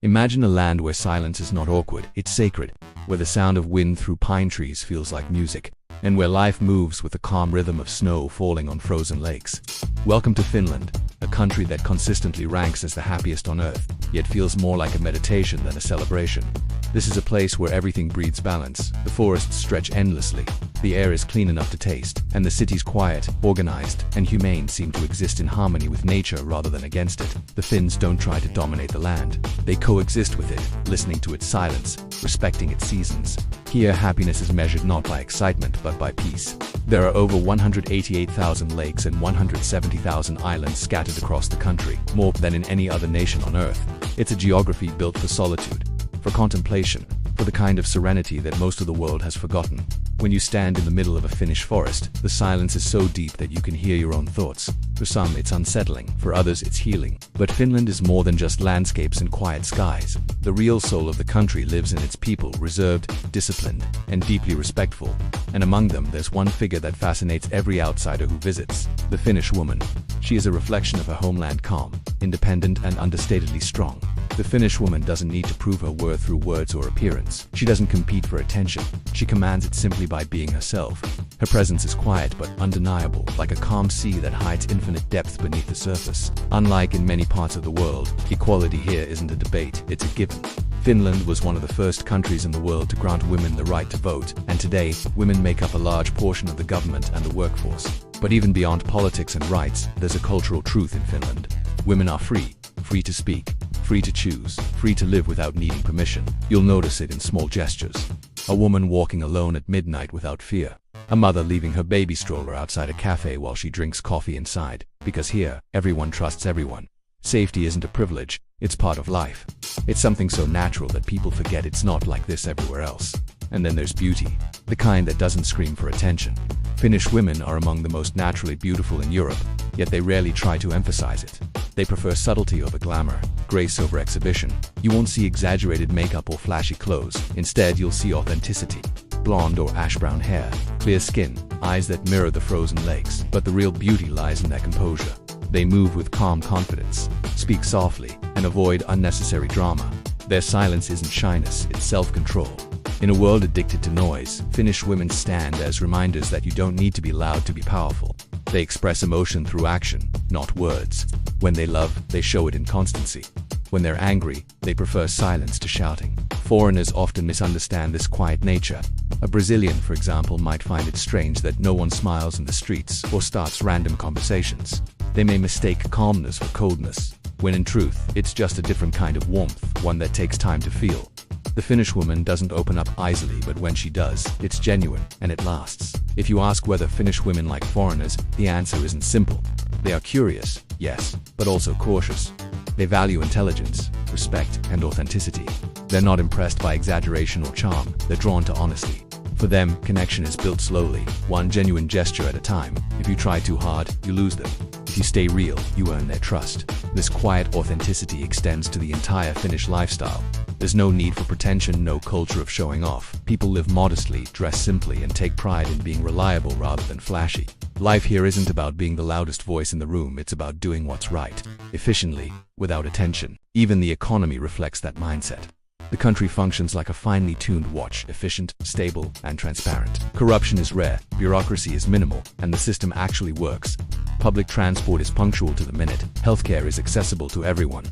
Imagine a land where silence is not awkward, it's sacred, where the sound of wind through pine trees feels like music, and where life moves with the calm rhythm of snow falling on frozen lakes. Welcome to Finland, a country that consistently ranks as the happiest on earth, yet feels more like a meditation than a celebration. This is a place where everything breathes balance. The forests stretch endlessly, the air is clean enough to taste, and the cities quiet, organized, and humane seem to exist in harmony with nature rather than against it. The Finns don't try to dominate the land. They coexist with it, listening to its silence, respecting its seasons. Here, happiness is measured not by excitement but by peace. There are over 188,000 lakes and 170,000 islands scattered across the country, more than in any other nation on earth. It's a geography built for solitude, for contemplation, for the kind of serenity that most of the world has forgotten. When you stand in the middle of a Finnish forest, the silence is so deep that you can hear your own thoughts. For some, it's unsettling. For others, it's healing. But Finland is more than just landscapes and quiet skies. The real soul of the country lives in its people, reserved, disciplined, and deeply respectful. And among them, there's one figure that fascinates every outsider who visits: the Finnish woman. She is a reflection of her homeland, calm, independent, and understatedly strong. The Finnish woman doesn't need to prove her worth through words or appearance. She doesn't compete for attention. She commands it simply by being herself. Her presence is quiet but undeniable, like a calm sea that hides infinite depth beneath the surface. Unlike in many parts of the world, equality here isn't a debate, it's a given. Finland was one of the first countries in the world to grant women the right to vote, and today, women make up a large portion of the government and the workforce. But even beyond politics and rights, there's a cultural truth in Finland. Women are free to speak, free to choose, free to live without needing permission. You'll notice it in small gestures. A woman walking alone at midnight without fear. A mother leaving her baby stroller outside a cafe while she drinks coffee inside. Because here, everyone trusts everyone. Safety isn't a privilege, it's part of life. It's something so natural that people forget it's not like this everywhere else. And then there's beauty, the kind that doesn't scream for attention. Finnish women are among the most naturally beautiful in Europe, yet they rarely try to emphasize it. They prefer subtlety over glamour, grace over exhibition. You won't see exaggerated makeup or flashy clothes. Instead, you'll see authenticity. Blonde or ash-brown hair, clear skin, eyes that mirror the frozen lakes. But the real beauty lies in their composure. They move with calm confidence, speak softly, and avoid unnecessary drama. Their silence isn't shyness, it's self-control. In a world addicted to noise, Finnish women stand as reminders that you don't need to be loud to be powerful. They express emotion through action, not words. When they love, they show it in constancy. When they're angry, they prefer silence to shouting. Foreigners often misunderstand this quiet nature. A Brazilian, for example, might find it strange that no one smiles in the streets or starts random conversations. They may mistake calmness for coldness, when in truth, it's just a different kind of warmth, one that takes time to feel. The Finnish woman doesn't open up easily, but when she does, it's genuine, and it lasts. If you ask whether Finnish women like foreigners, the answer isn't simple. They are curious, yes, but also cautious. They value intelligence, respect, and authenticity. They're not impressed by exaggeration or charm, they're drawn to honesty. For them, connection is built slowly, one genuine gesture at a time. If you try too hard, you lose them. If you stay real, you earn their trust. This quiet authenticity extends to the entire Finnish lifestyle. There's no need for pretension, no culture of showing off. People live modestly, dress simply, and take pride in being reliable rather than flashy. Life here isn't about being the loudest voice in the room, it's about doing what's right, efficiently, without attention. Even the economy reflects that mindset. The country functions like a finely tuned watch, efficient, stable, and transparent. Corruption is rare, bureaucracy is minimal, and the system actually works. Public transport is punctual to the minute, healthcare is accessible to everyone,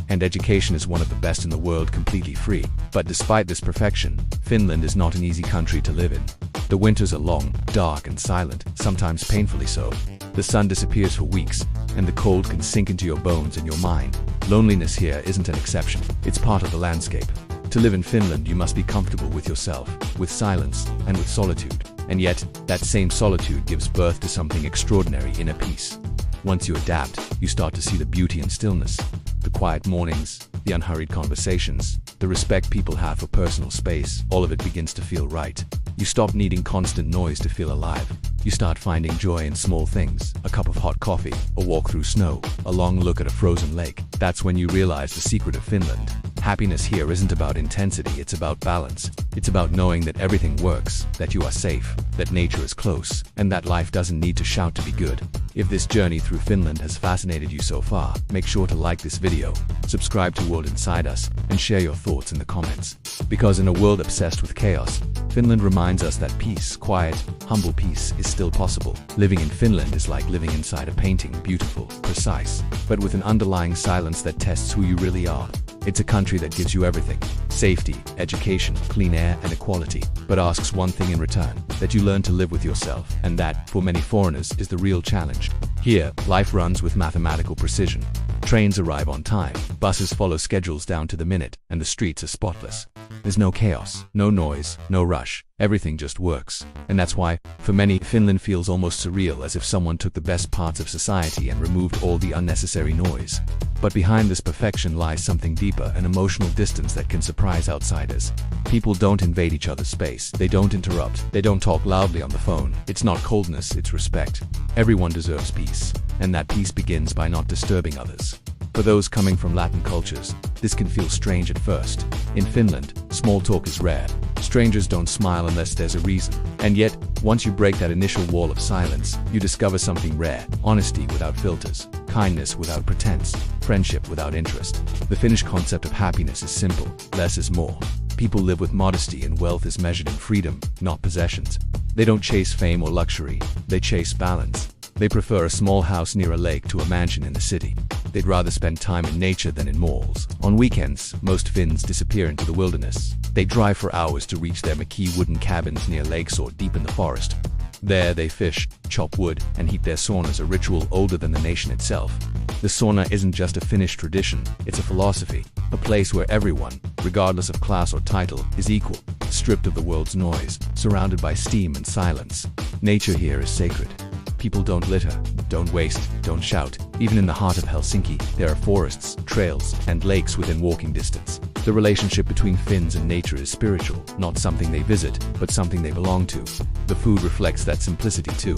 and education is one of the best in the world, completely free. But despite this perfection, Finland is not an easy country to live in. The winters are long, dark, and silent, sometimes painfully so. The sun disappears for weeks, and the cold can sink into your bones and your mind. Loneliness here isn't an exception, it's part of the landscape. To live in Finland, you must be comfortable with yourself, with silence, and with solitude. And yet, that same solitude gives birth to something extraordinary: inner peace. Once you adapt, you start to see the beauty in stillness. The quiet mornings, the unhurried conversations, the respect people have for personal space, all of it begins to feel right. You stop needing constant noise to feel alive. You start finding joy in small things: a cup of hot coffee, a walk through snow, a long look at a frozen lake. That's when you realize the secret of Finland. Happiness here isn't about intensity, it's about balance. It's about knowing that everything works, that you are safe, that nature is close, and that life doesn't need to shout to be good. If this journey through Finland has fascinated you so far, make sure to like this video, subscribe to World Inside Us, and share your thoughts in the comments. Because in a world obsessed with chaos, Finland reminds us that peace, quiet, humble peace, is still possible. Living in Finland is like living inside a painting, beautiful, precise, but with an underlying silence that tests who you really are. It's a country that gives you everything: safety, education, clean air, and equality, but asks one thing in return: that you learn to live with yourself, and that, for many foreigners, is the real challenge. Here, life runs with mathematical precision. Trains arrive on time, buses follow schedules down to the minute, and the streets are spotless. There's no chaos, no noise, no rush. Everything just works. And that's why, for many, Finland feels almost surreal, as if someone took the best parts of society and removed all the unnecessary noise. But behind this perfection lies something deeper, an emotional distance that can surprise outsiders. People don't invade each other's space. They don't interrupt. They don't talk loudly on the phone. It's not coldness, it's respect. Everyone deserves peace. And that peace begins by not disturbing others. For those coming from Latin cultures, this can feel strange at first. In Finland, small talk is rare. Strangers don't smile unless there's a reason. And yet, once you break that initial wall of silence, you discover something rare: honesty without filters, kindness without pretense, friendship without interest. The Finnish concept of happiness is simple: less is more. People live with modesty, and wealth is measured in freedom, not possessions. They don't chase fame or luxury, they chase balance. They prefer a small house near a lake to a mansion in the city. They'd rather spend time in nature than in malls. On weekends, most Finns disappear into the wilderness. They drive for hours to reach their McKee wooden cabins near lakes or deep in the forest. There they fish, chop wood, and heat their saunas, a ritual older than the nation itself. The sauna isn't just a Finnish tradition, it's a philosophy, a place where everyone, regardless of class or title, is equal, stripped of the world's noise, surrounded by steam and silence. Nature here is sacred. People don't litter, don't waste, don't shout. Even in the heart of Helsinki, there are forests, trails, and lakes within walking distance. The relationship between Finns and nature is spiritual, not something they visit, but something they belong to. The food reflects that simplicity too.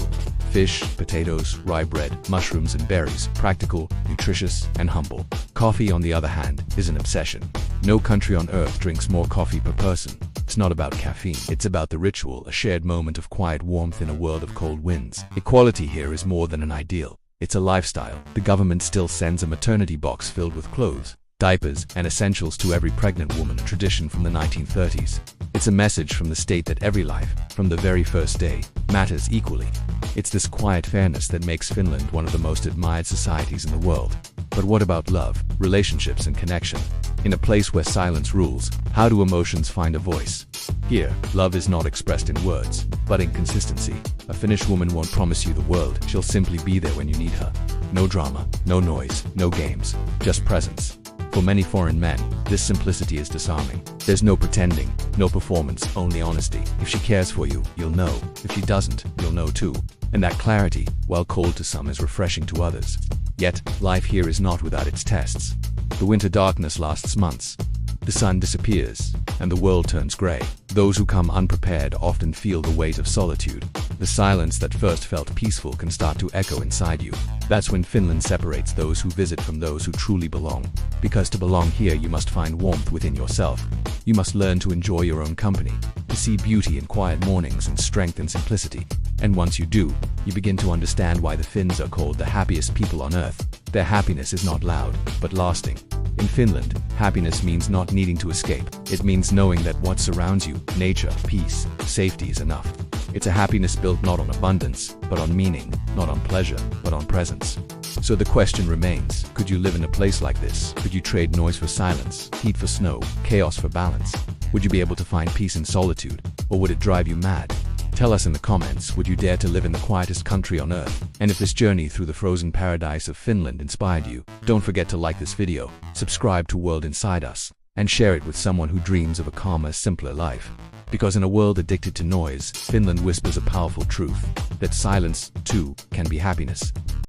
Fish, potatoes, rye bread, mushrooms, and berries, practical, nutritious, and humble. Coffee, on the other hand, is an obsession. No country on earth drinks more coffee per person. It's not about caffeine, it's about the ritual, a shared moment of quiet warmth in a world of cold winds. Equality here is more than an ideal. It's a lifestyle. The government still sends a maternity box filled with clothes, diapers, and essentials to every pregnant woman, a tradition from the 1930s. It's a message from the state that every life, from the very first day, matters equally. It's this quiet fairness that makes Finland one of the most admired societies in the world. But what about love, relationships, and connection? In a place where silence rules, how do emotions find a voice? Here, love is not expressed in words, but in consistency. A Finnish woman won't promise you the world, she'll simply be there when you need her. No drama, no noise, no games, just presence. For many foreign men, this simplicity is disarming. There's no pretending, no performance, only honesty. If she cares for you, you'll know. If she doesn't, you'll know too. And that clarity, while cold to some, is refreshing to others. Yet, life here is not without its tests. The winter darkness lasts months. The sun disappears, and the world turns gray. Those who come unprepared often feel the weight of solitude. The silence that first felt peaceful can start to echo inside you. That's when Finland separates those who visit from those who truly belong. Because to belong here, you must find warmth within yourself. You must learn to enjoy your own company, to see beauty in quiet mornings and strength in simplicity. And once you do, you begin to understand why the Finns are called the happiest people on earth. Their happiness is not loud, but lasting. In Finland, happiness means not needing to escape. It means knowing that what surrounds you, nature, peace, safety, is enough. It's a happiness built not on abundance, but on meaning, not on pleasure, but on presence. So the question remains, could you live in a place like this? Could you trade noise for silence, heat for snow, chaos for balance? Would you be able to find peace in solitude, or would it drive you mad? Tell us in the comments, would you dare to live in the quietest country on earth? And if this journey through the frozen paradise of Finland inspired you, don't forget to like this video, subscribe to World Inside Us, and share it with someone who dreams of a calmer, simpler life. Because in a world addicted to noise, Finland whispers a powerful truth, that silence, too, can be happiness.